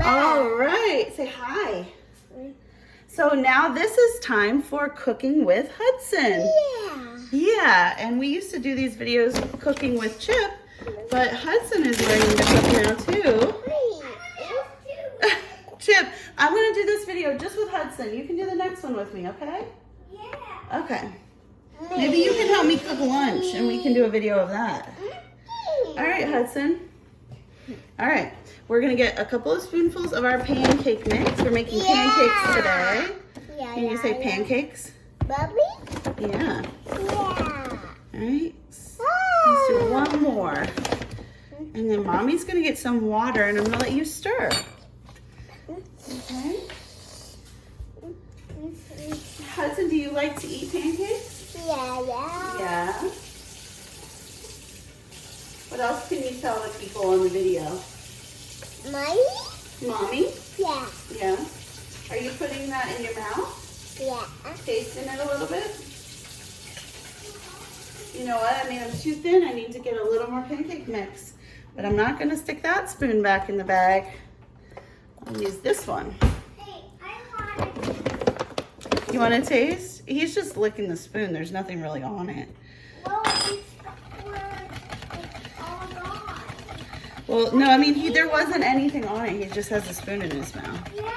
All right, say hi. So now this is time for cooking with Hudson. Yeah, and we used to do these videos cooking with Chip, but Hudson is learning to cook now too. Chip, I'm going to do this video just with Hudson. You can do the next one with me, okay? Yeah. Okay. Maybe you can help me cook lunch and we can do a video of that. All right, Hudson. All right, we're going to get a couple of spoonfuls of our pancake mix. We're making pancakes today. Can you say pancakes? Bubby? Yeah. Yeah. All right. Let's do one more. And then Mommy's going to get some water and I'm going to let you stir. Okay. Hudson, do you like to eat pancakes? Yeah. Yeah. What else can you tell the people on the video? Mommy? Yeah. Yeah. Are you putting that in your mouth? Yeah. Tasting it a little bit? You know what? I made them too thin. I need to get a little more pancake mix. But I'm not going to stick that spoon back in the bag. I'll use this one. Hey, I want it. You want to taste? He's just licking the spoon. There's nothing really on it. Well, it's all gone. Well, no, I mean, there wasn't anything on it. He just has a spoon in his mouth. Yeah,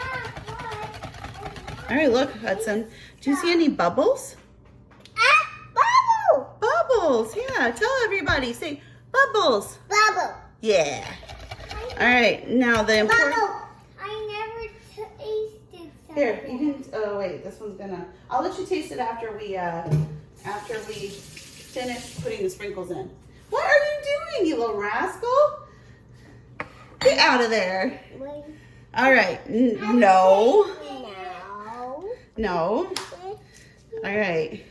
All right, look, Hudson. Do you see any bubbles? Bubble! Bubbles, yeah. Tell everybody. Say, bubbles. Bubble! Yeah. All right, now the important... Bubble! I never tasted something. Here, you can... Oh, wait, this one's gonna... I'll let you taste it after we finish putting the sprinkles in. What are you doing, you little rascal? Get out of there. All right, no. No. No. All right.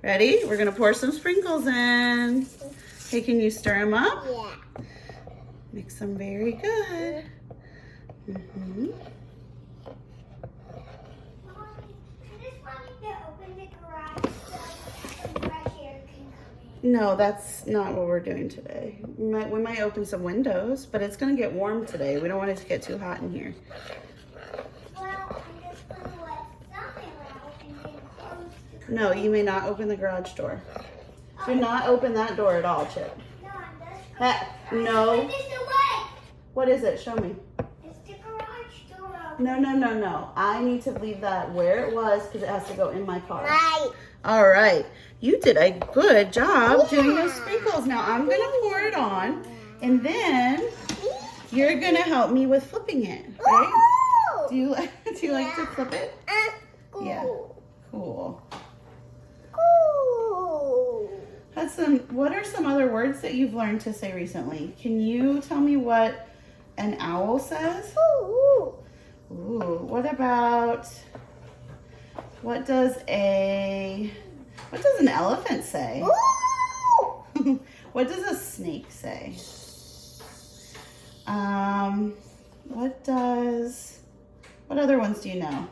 Ready? We're gonna pour some sprinkles in. Hey, can you stir them up? Yeah. Mix them very good. Mm-hmm. No, that's not what we're doing today. We might open some windows, but it's gonna get warm today. We don't want it to get too hot in here. No, you may not open the garage door. Do not open that door at all, Chip. No. What is it? Show me. It's the garage door. No. I need to leave that where it was because it has to go in my car. Right. All right. You did a good job doing those sprinkles. Now I'm going to pour it on and then you're going to help me with flipping it, right? Do you like to flip it? Cool. Yeah. Cool. Cool. Hudson, what are some other words that you've learned to say recently? Can you tell me what an owl says? Ooh. Ooh, what about, what does an elephant say? Ooh. What does a snake say? What other ones do you know?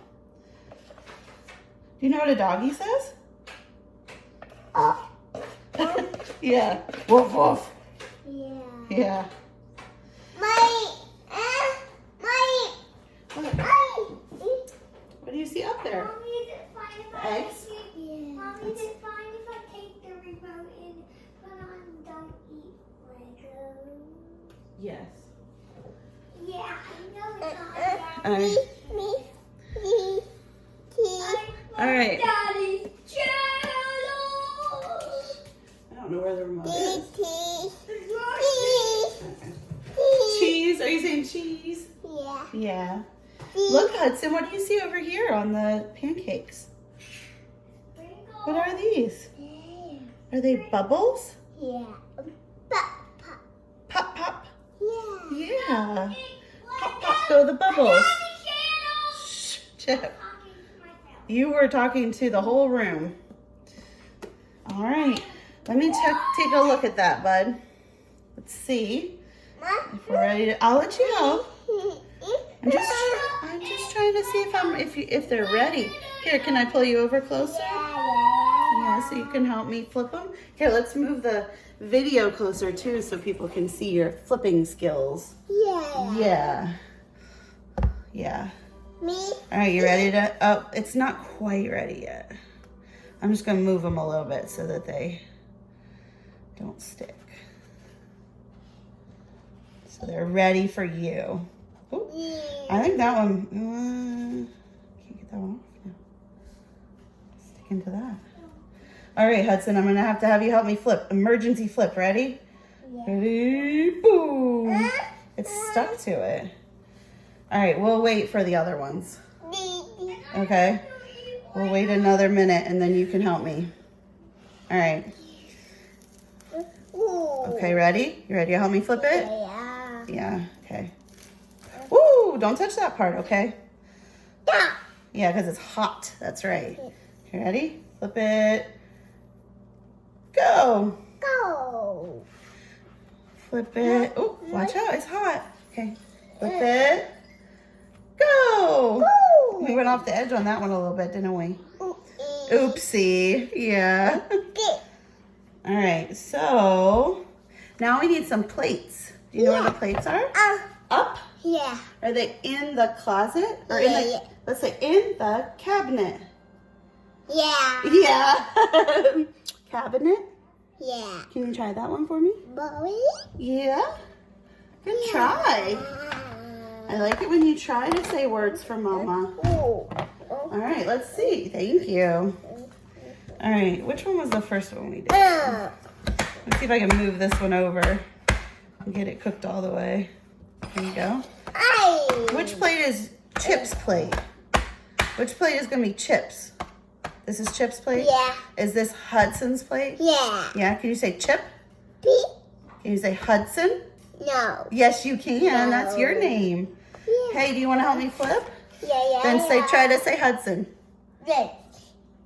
Do you know what a doggy says? Yeah. Woof woof. Yeah. Yeah. What do you see up there? Mommy, is it fine if The eggs? Mommy, is it fine if I take the remote and put on Don't Eat Legos? Yes. Yeah, I know it's not. Me. All right. Daddy's channel. I don't know where the remote is. Cheese. Cheese? Are you saying cheese? Yeah. Yeah. Look, Hudson, what do you see over here on the pancakes? What are these? Are they bubbles? Yeah. Pop, pop. Yeah. Yeah. Pop, pop, go the bubbles. Shh, Chip. You were talking to the whole room. All right. Let me take a look at that, bud. Let's see if we're ready to. I'll let you help. I'm just trying to see if they're ready. Here, can I pull you over closer? Yeah, so you can help me flip them. Here, let's move the video closer too, so people can see your flipping skills. Yeah. Yeah. Yeah. Me? All right, you ready to, oh, it's not quite ready yet. I'm just gonna move them a little bit so that they don't stick. So they're ready for you. Ooh, I think that one, can't get that one off now. Stick into that. All right, Hudson, I'm gonna have to have you help me flip. Emergency flip, ready? Yeah. Ready, boom. It's stuck to it. All right, we'll wait for the other ones. Okay? We'll wait another minute and then you can help me. All right. Okay, ready? You ready to help me flip it? Yeah. Yeah, okay. Woo, don't touch that part, okay? Yeah, because it's hot. That's right. Okay, ready? Flip it. Go. Go. Flip it. Oh, watch out, it's hot. Okay, flip it. Go. We went off the edge on that one a little bit, didn't we? Oopsie. Yeah. All right, so now we need some plates. Do you know where the plates are? Up? Yeah. Are they in the closet? Or in the, let's say in the cabinet. Yeah. Yeah. Cabinet? Yeah. Can you try that one for me? Boy? Yeah. Good try. I like it when you try to say words for Mama. All right, let's see. Thank you. All right, which one was the first one we did? Let's see if I can move this one over and get it cooked all the way. There you go. Which plate is Chip's plate? Which plate is going to be Chip's? This is Chip's plate? Yeah. Is this Hudson's plate? Yeah. Yeah, can you say Chip? P? Can you say Hudson? No. Yes, you can. No. That's your name. Yeah. Hey, do you want to help me flip? Yeah. Then try to say Hudson. Yeah.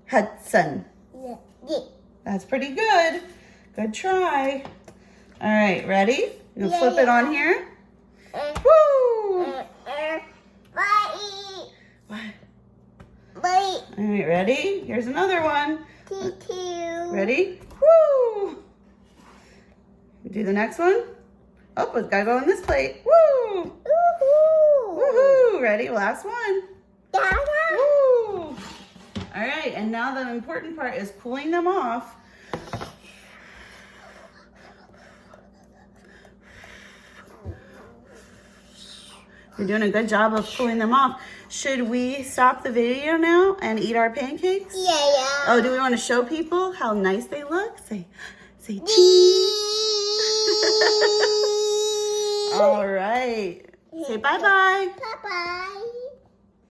Hudson. Yeah. That's pretty good. Good try. All right, ready? You gonna flip it on here? Woo! What? Bye. All right, ready? Here's another one. T2. Ready? Woo! Do the next one. Oh, it's gotta go on this plate. Woo! Woohoo. Woohoo! Ready? Last one. Dada. Woo! All right, and now the important part is cooling them off. You're doing a good job of cooling them off. Should we stop the video now and eat our pancakes? Yeah. Oh, do we want to show people how nice they look? Say cheese. All right. Say bye-bye. Bye-bye.